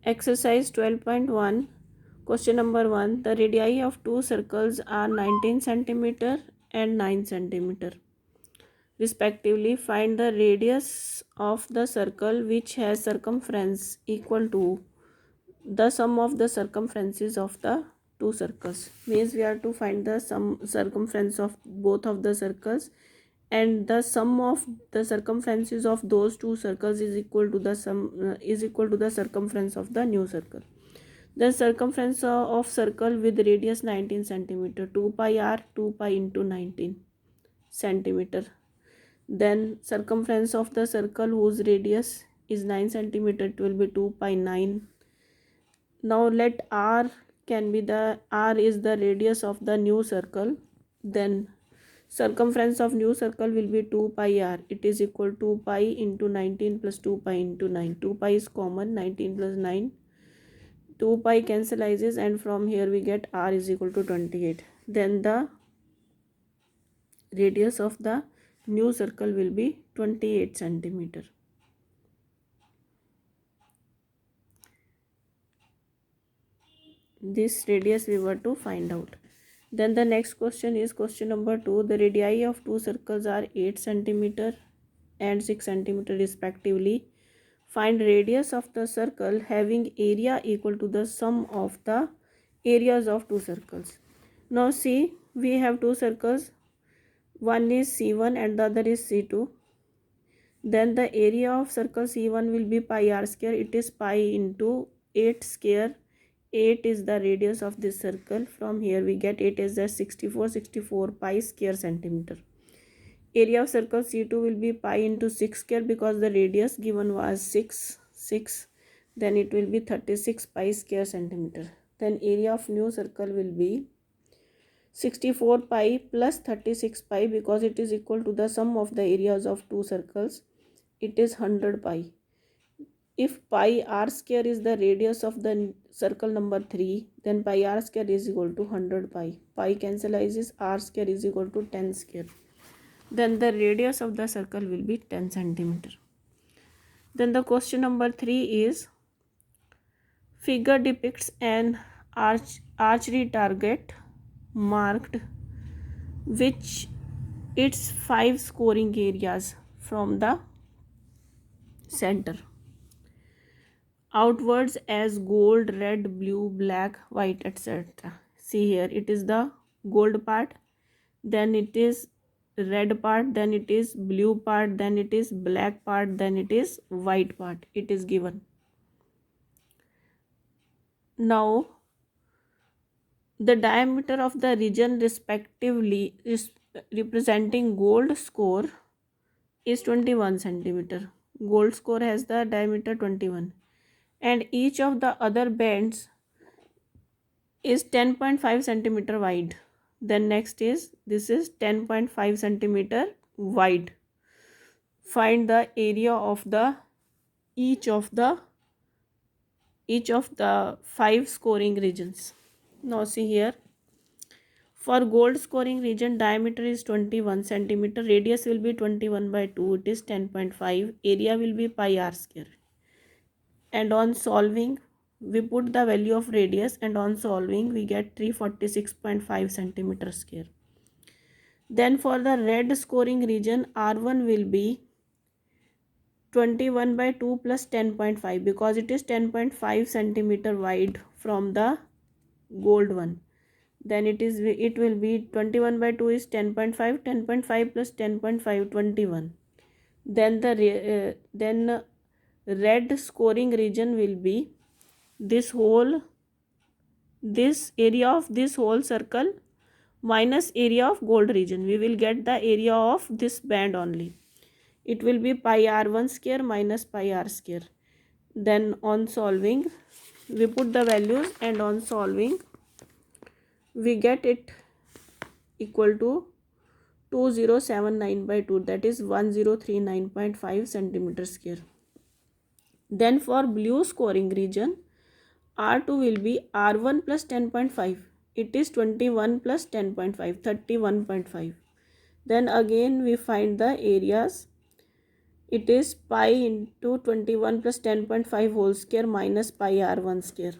Exercise 12.1. Question number 1. The radii of two circles are 19 centimeter and 9 centimeter respectively. Find the radius of the circle which has circumference equal to the sum of the circumferences of the two circles. Means we have to find the circumference of both of the circles, and the sum of the circumferences of those two circles is equal to the circumference of the new circle. The circumference of circle with radius 19 centimeter, 2 pi r, 2 pi into 19 centimeter. Then circumference of the circle whose radius is 9 centimeter, it will be 2 pi 9. Now let r is the radius of the new circle. Then circumference of new circle will be 2 pi r. It is equal to 2 pi into 19 plus 2 pi into 9. 2 pi is common, 19 plus 9. 2 pi cancellizes, and from here we get r is equal to 28. Then the radius of the new circle will be 28 centimeter. This radius we were to find out. Then the next question is question number 2. The radii of two circles are 8 centimeter and 6 centimeter respectively. Find radius of the circle having area equal to the sum of the areas of two circles. Now see, we have two circles. One is C1 and the other is C2. Then the area of circle C1 will be pi r square. It is pi into 8 square. 8 is the radius of this circle. From here we get 8 is the 64 pi square centimeter. Area of circle C2 will be pi into 6 square because the radius given was 6. Then it will be 36 pi square centimeter. Then area of new circle will be 64 pi plus 36 pi because it is equal to the sum of the areas of two circles. It is 100 pi. If pi r square is the radius of the circle number 3, then pi r square is equal to 100 pi. Pi cancellizes, r square is equal to 10 square. Then the radius of the circle will be 10 centimeter. Then the question number 3 is, figure depicts an archery target marked which its 5 scoring areas from the center outwards as gold, red, blue, black, white, etc. See here, it is the gold part, then it is red part, then it is blue part, then it is black part, then it is white part. It is given. Now the diameter of the region respectively is representing gold score is 21 centimeter. Gold score has the diameter 21, and each of the other bands is 10.5 centimeter wide. Then next is, this is 10.5 centimeter wide. Find the area of the each of the 5 scoring regions. Now see here, for gold scoring region diameter is 21 centimeter, radius will be 21 by 2, it is 10.5, area will be pi r square. And on solving we put the value of radius, and on solving we get 346.5 centimeter square. Then for the red scoring region, R1 will be 21 by 2 plus 10.5 because it is 10.5 centimeter wide from the gold one. Then it will be 21 by 2 is 10.5, 10.5 plus 10.5, 21. Then the red scoring region will be this area of this whole circle minus area of gold region. We will get the area of this band only. It will be pi r1 square minus pi r square. Then on solving we put the values, and on solving we get it equal to 2079 by 2, that is 1039.5 centimeter square. Then for blue scoring region, R2 will be R1 plus 10.5. It is 21 plus 10.5, 31.5. Then again we find the areas. It is pi into 21 plus 10.5 whole square minus pi r1 square,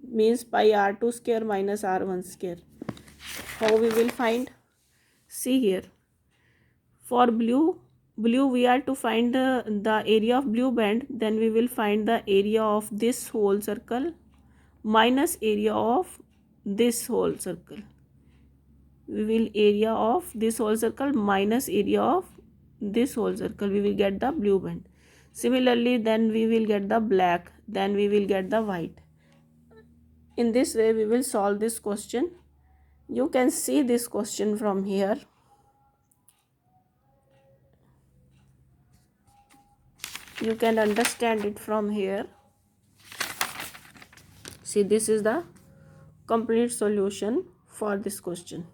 means pi r2 square minus r1 square. How we will find? See here, for blue we are to find the area of blue band. Then we will find the area of this whole circle minus area of this whole circle. We will area of this whole circle minus area of this whole circle. We will get the blue band. Similarly, then we will get the black, then we will get the white. In this way we will solve this question. You can see this question from here. You can understand it from here. See, this is the complete solution for this question.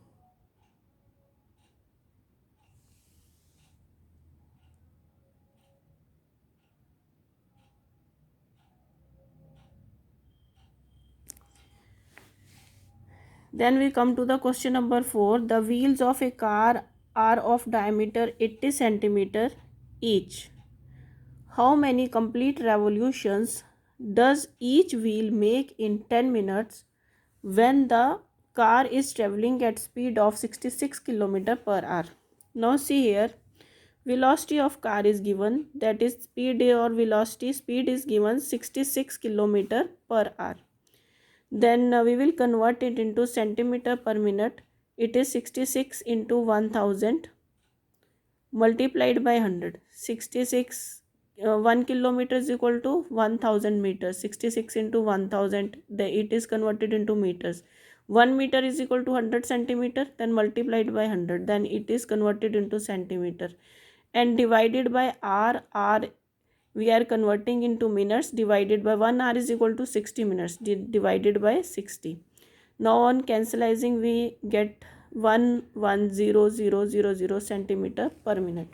Then we come to the question number 4. The wheels of a car are of diameter 80 centimeter each. How many complete revolutions does each wheel make in 10 minutes when the car is traveling at speed of 66 km per hour? Now see here, velocity of car is given, that is speed or velocity, speed is given 66 km per hour. Then we will convert it into centimeter per minute. It is 66 into 1000 multiplied by 100. 66 1 kilometer is equal to 1000 meters. 66 into 1000, it is converted into meters. 1 meter is equal to 100 centimeter, then multiplied by 100, then it is converted into centimeter, and divided by r. We are converting into minutes, divided by 1 hour is equal to 60 minutes, divided by 60. Now on cancellizing we get 110,000 centimeter per minute.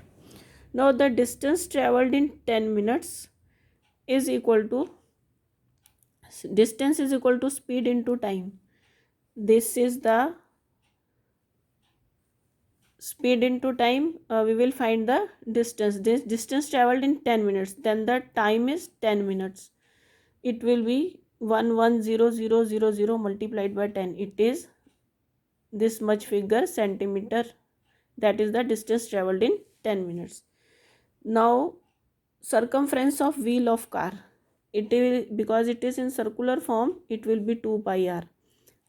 Now the distance traveled in 10 minutes is equal to, distance is equal to speed into time. This is the speed into time. We will find the distance. This distance traveled in 10 minutes, then the time is 10 minutes. It will be 110,000 multiplied by 10. It is this much figure centimeter. That is the distance traveled in 10 minutes. Now circumference of wheel of car, it will, because it is in circular form, it will be 2 pi r,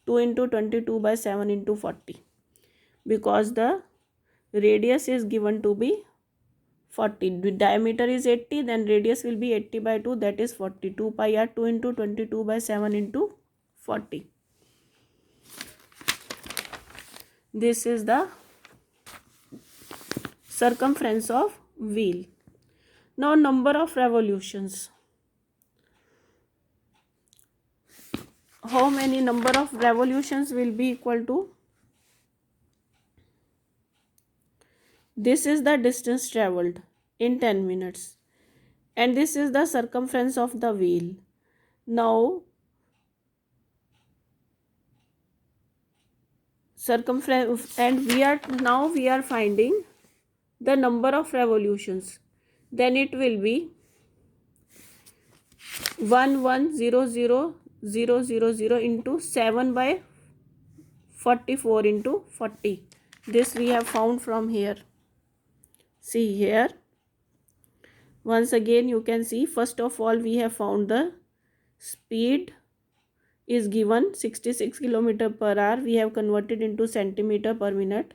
2 into 22 by 7 into 40, because the radius is given to be 40. The diameter is 80, then radius will be 80 by 2, that is 40. 2 pi r, 2 into 22 by 7 into 40. This is the circumference of wheel. Now number of revolutions. How many number of revolutions will be equal to? This is the distance traveled in 10 minutes, and this is the circumference of the wheel. Now circumference, and we are finding the number of revolutions. Then it will be 110,000 into 7 by 44 into 40. This we have found from here. See here, once again you can see, first of all we have found the speed is given 66 km per hour. We have converted into centimeter per minute.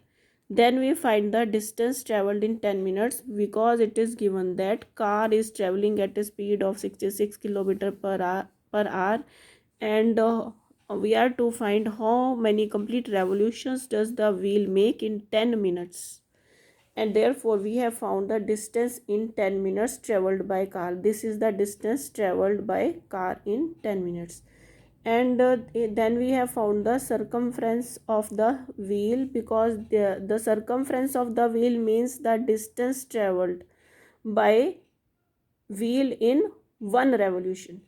Then we find the distance traveled in 10 minutes, because it is given that car is traveling at a speed of 66 km per hour, and we are to find how many complete revolutions does the wheel make in 10 minutes. And therefore we have found the distance in 10 minutes traveled by car. This is the distance traveled by car in 10 minutes. And then we have found the circumference of the wheel, because the circumference of the wheel means the distance traveled by wheel in one revolution.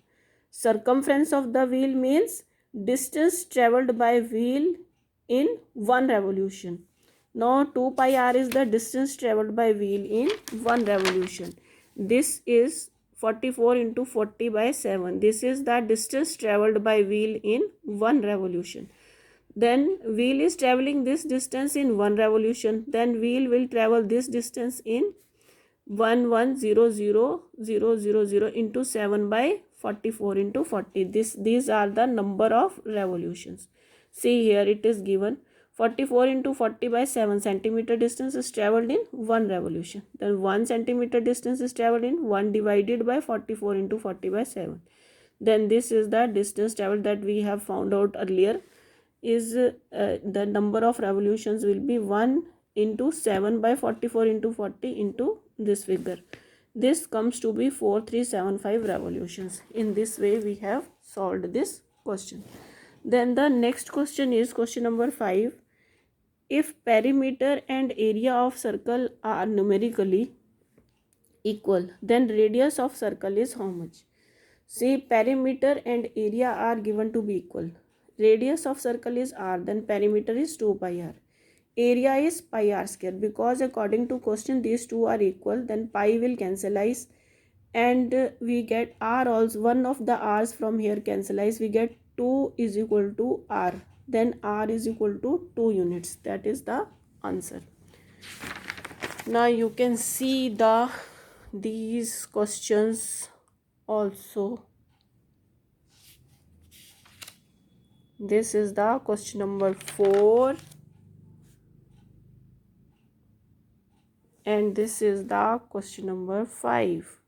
Circumference of the wheel means distance traveled by wheel in one revolution. Now 2 pi r is the distance traveled by wheel in one revolution. This is 44 into 40 by 7. This is the distance traveled by wheel in one revolution. Then wheel is traveling this distance in one revolution. Then wheel will travel this distance in 1,1,0,0,0,0 into 7 by 44 into 40. These are the number of revolutions. See here it is given 44 into 40 by 7 centimeter distance is traveled in one revolution. Then 1 centimeter distance is traveled in 1 divided by 44 into 40 by 7. Then this is the distance traveled that we have found out earlier, is the number of revolutions will be 1 into 7 by 44 into 40 into this figure. This comes to be 4375 revolutions. In this way we have solved this question. Then the next question is question number 5. If perimeter and area of circle are numerically equal, then radius of circle is how much? See, perimeter and area are given to be equal. Radius of circle is r, then perimeter is 2 pi r. Area is pi r square. Because according to question these two are equal, then pi will cancelize and we get r also. One of the r's from here cancelize. We get 2 is equal to r. Then r is equal to 2 units. That is the answer. Now you can see these questions also. This is the question number 4 and this is the question number 5.